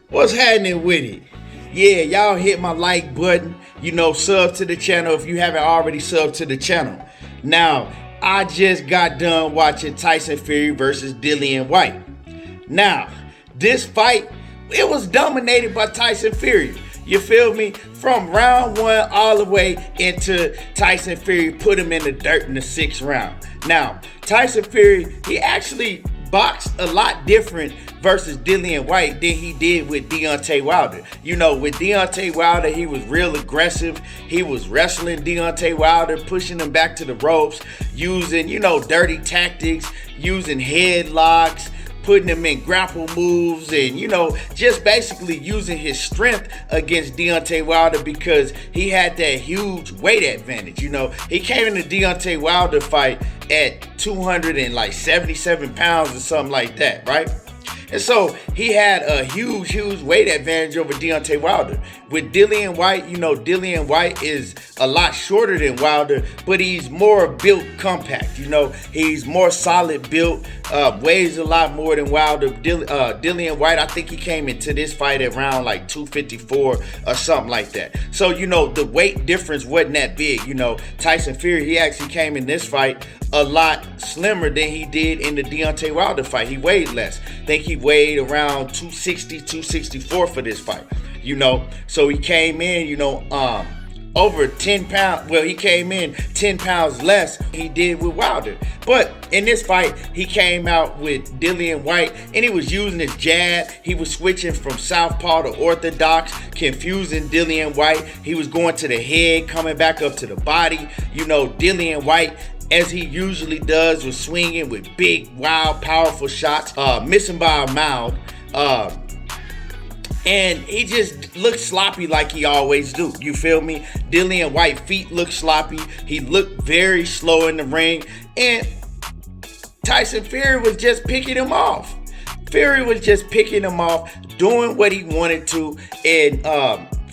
What's happening with it? Yeah, y'all hit my like button. Sub to the channel if you haven't already subbed to the channel. Now, I just got done watching Tyson Fury versus Dillian Whyte. Now, this fight, it was dominated by Tyson Fury. You feel me? From round one all the way into Tyson Fury put him in the dirt in the 6th round. Now, Tyson Fury, he actually boxed a lot different versus Dillian Whyte than he did with Deontay Wilder. With Deontay Wilder, he was real aggressive. He was wrestling Deontay Wilder, pushing him back to the ropes, using, dirty tactics, using headlocks, putting him in grapple moves, and just basically using his strength against Deontay Wilder because he had that huge weight advantage. He came in the Deontay Wilder fight at 277 pounds or something like that, right? And so he had a huge weight advantage over Deontay Wilder. With Dillian Whyte, Dillian Whyte is a lot shorter than Wilder, but he's more built compact. He's more solid built, weighs a lot more than Wilder. Dillian Whyte, I think he came into this fight at around like 254 or something like that. So, the weight difference wasn't that big. Tyson Fury, he actually came in this fight a lot slimmer than he did in the Deontay Wilder fight. He weighed less. I think he weighed around 260, 264 for this fight. So he came in, over 10 pounds. Well, he came in 10 pounds less than he did with Wilder. But in this fight, he came out with Dillian Whyte, and he was using his jab. He was switching from southpaw to orthodox, confusing Dillian Whyte. He was going to the head, coming back up to the body. Dillian Whyte, as he usually does, was swinging with big, wild, powerful shots, missing by a mile. And he just looked sloppy like he always do. You feel me? Dillian Whyte feet look sloppy. He looked very slow in the ring. And Tyson Fury was just picking him off. Fury was just picking him off, doing what he wanted to. And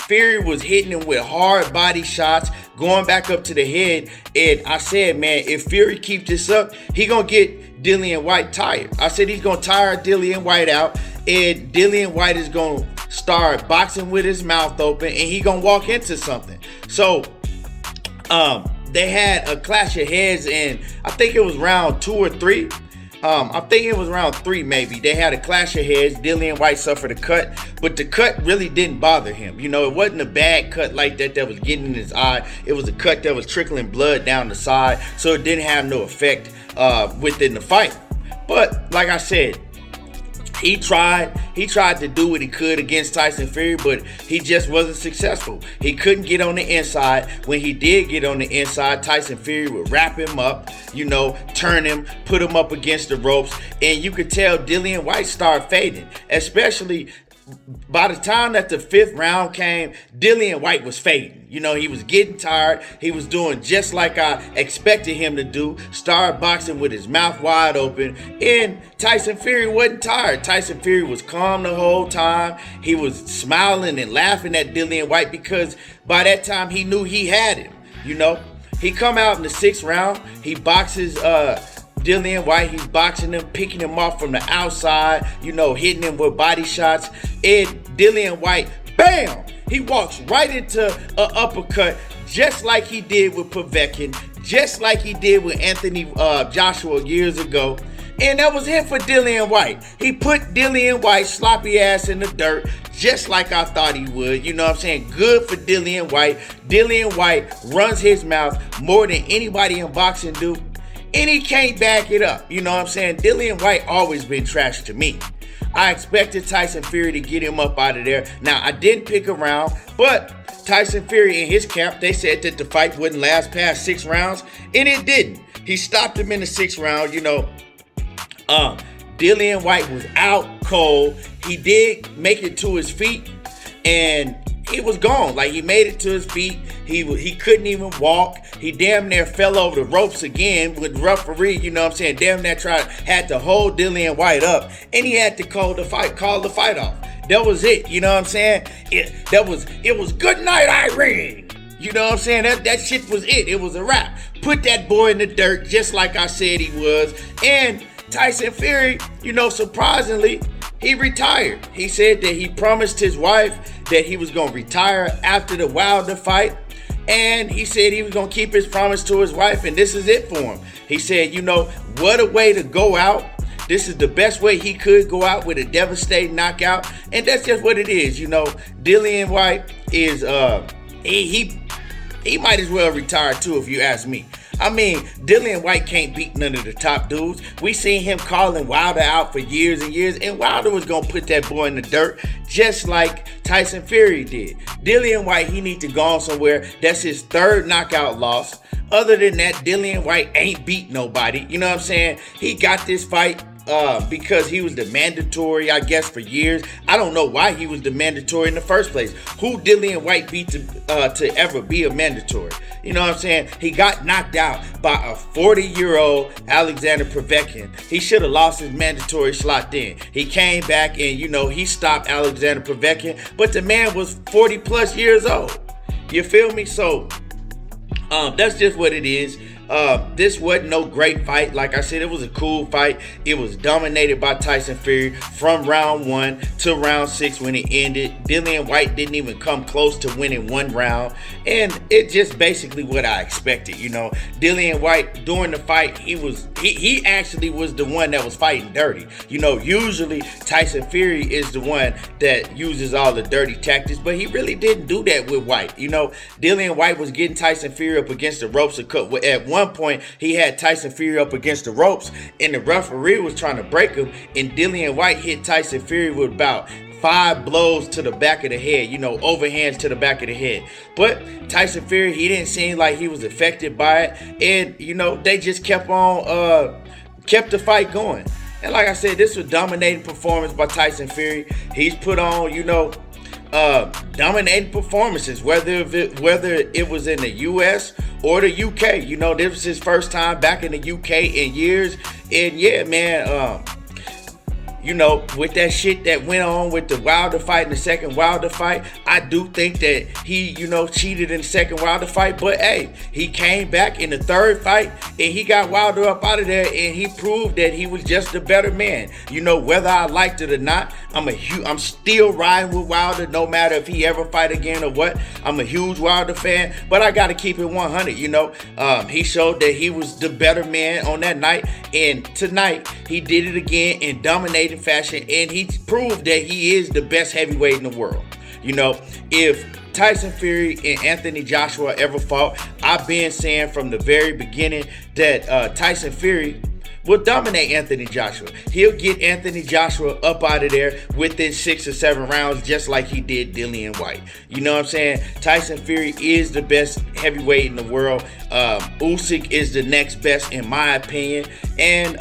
Fury was hitting him with hard body shots, going back up to the head. And I said, man, if Fury keeps this up, he gonna get Dillian Whyte tired. I said he's gonna tire Dillian Whyte out, and Dillian Whyte is gonna start boxing with his mouth open, and he gonna walk into something. So they had a clash of heads, and I think it was round 2 or 3. I think it was round 3 maybe. They had a clash of heads. Dillian Whyte suffered a cut, but the cut really didn't bother him. It wasn't a bad cut like that was getting in his eye. It was a cut that was trickling blood down the side, so it didn't have no effect within the fight. But like I said, he tried to do what he could against Tyson Fury, but he just wasn't successful. He couldn't get on the inside. When he did get on the inside, Tyson Fury would wrap him up, turn him, put him up against the ropes, and you could tell Dillian Whyte started fading, especially by the time that the 5th round came. Dillian Whyte was fading. He was getting tired. He was doing just like I expected him to do. Started boxing with his mouth wide open. And Tyson Fury wasn't tired. Tyson Fury was calm the whole time. He was smiling and laughing at Dillian Whyte because by that time he knew he had him. He come out in the 6th round. He boxes Dillian Whyte. He's boxing him, picking him off from the outside, hitting him with body shots. And Dillian Whyte, bam! He walks right into an uppercut, just like he did with Povetkin, just like he did with Anthony Joshua years ago. And that was it for Dillian Whyte. He put Dillian Whyte's sloppy ass in the dirt, just like I thought he would. You know what I'm saying? Good for Dillian Whyte. Dillian Whyte runs his mouth more than anybody in boxing do. And he can't back it up. You know what I'm saying? Dillian Whyte always been trash to me. I expected Tyson Fury to get him up out of there. Now, I didn't pick a round, but Tyson Fury in his camp, they said that the fight wouldn't last past 6 rounds, and it didn't. He stopped him in the 6th round. Dillian Whyte was out cold. He did make it to his feet, and he was gone. Like, he made it to his feet. He couldn't even walk. He damn near fell over the ropes again with the referee, damn near had to hold Dillian Whyte up, and he had to call the fight off. That was it, It was good night, Irene. That shit was it. It was a wrap. Put that boy in the dirt just like I said he was. And Tyson Fury, surprisingly, he retired. He said that he promised his wife that he was going to retire after the Wilder fight. And he said he was going to keep his promise to his wife. And this is it for him. He said, you know, what a way to go out. This is the best way he could go out, with a devastating knockout. And that's just what it is. You know, Dillian Whyte is, he might as well retire too, if you ask me. I mean, Dillian Whyte can't beat none of the top dudes. We seen him calling Wilder out for years and years, and Wilder was going to put that boy in the dirt just like Tyson Fury did. Dillian Whyte, he need to go on somewhere. That's his third knockout loss. Other than that, Dillian Whyte ain't beat nobody. You know what I'm saying? He got this fight because he was the mandatory, I guess, for years. I don't know why he was the mandatory in the first place. Who Dillian Whyte beat to ever be a mandatory? You know what I'm saying? He got knocked out by a 40-year-old Alexander Povetkin. He should have lost his mandatory slot then. He came back and, you know, he stopped Alexander Povetkin, but the man was 40 plus years old. You feel me? So that's just what it is. This wasn't no great fight. Like I said, it was a cool fight. It was dominated by Tyson Fury from round 1 to round 6 when it ended. Dillian Whyte didn't even come close to winning one round. And it's just basically what I expected, you know. Dillian Whyte, during the fight, he actually was the one that was fighting dirty. You know, usually Tyson Fury is the one that uses all the dirty tactics, but he really didn't do that with Whyte. You know, Dillian Whyte was getting Tyson Fury up against the ropes. At one point, he had Tyson Fury up against the ropes, and the referee was trying to break him, and Dillian Whyte hit Tyson Fury with about 5 blows to the back of the head, you know, overhands to the back of the head. But Tyson Fury, he didn't seem like he was affected by it, and, you know, they just kept the fight going. And like I said, this was a dominating performance by Tyson Fury. He's put on, you know, dominating performances, whether it was in the US or the UK. You know, this was his first time back in the UK in years. And yeah, man, you know, with that shit that went on with the Wilder fight and the second Wilder fight, I do think that he, you know, cheated in the second Wilder fight. But hey, he came back in the third fight and he got Wilder up out of there, and he proved that he was just a better man. You know, whether I liked it or not, I'm still riding with Wilder, no matter if he ever fight again or what. I'm a huge Wilder fan, but I got to keep it 100. You know, he showed that he was the better man on that night, and tonight he did it again in dominating fashion, and he proved that he is the best heavyweight in the world. You know, if Tyson Fury and Anthony Joshua ever fought, I've been saying from the very beginning that Tyson Fury will dominate Anthony Joshua. He'll get Anthony Joshua up out of there within 6 or 7 rounds, just like he did Dillian Whyte. You know what I'm saying? Tyson Fury is the best heavyweight in the world. Usyk is the next best, in my opinion. And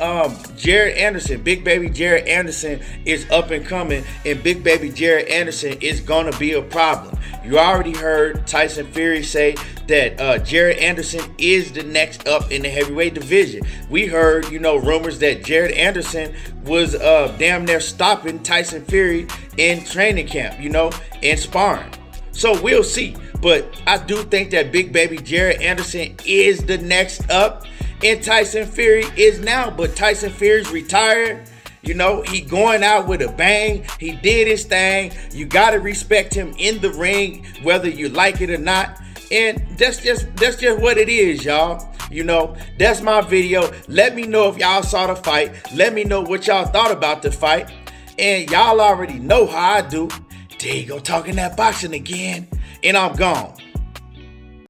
Jared Anderson, Big Baby Jared Anderson, is up and coming. And Big Baby Jared Anderson is going to be a problem. You already heard Tyson Fury say that Jared Anderson is the next up in the heavyweight division. We heard, you know, rumors that Jared Anderson was damn near stopping Tyson Fury in training camp, you know, and sparring. So we'll see. But I do think that Big Baby Jared Anderson is the next up, and Tyson Fury is now. But Tyson Fury's retired. You know, he going out with a bang. He did his thing. You got to respect him in the ring, whether you like it or not. And that's just what it is, y'all. You know, that's my video. Let me know if y'all saw the fight. Let me know what y'all thought about the fight. And y'all already know how I do. There you go, talking that boxing again. And I'm gone.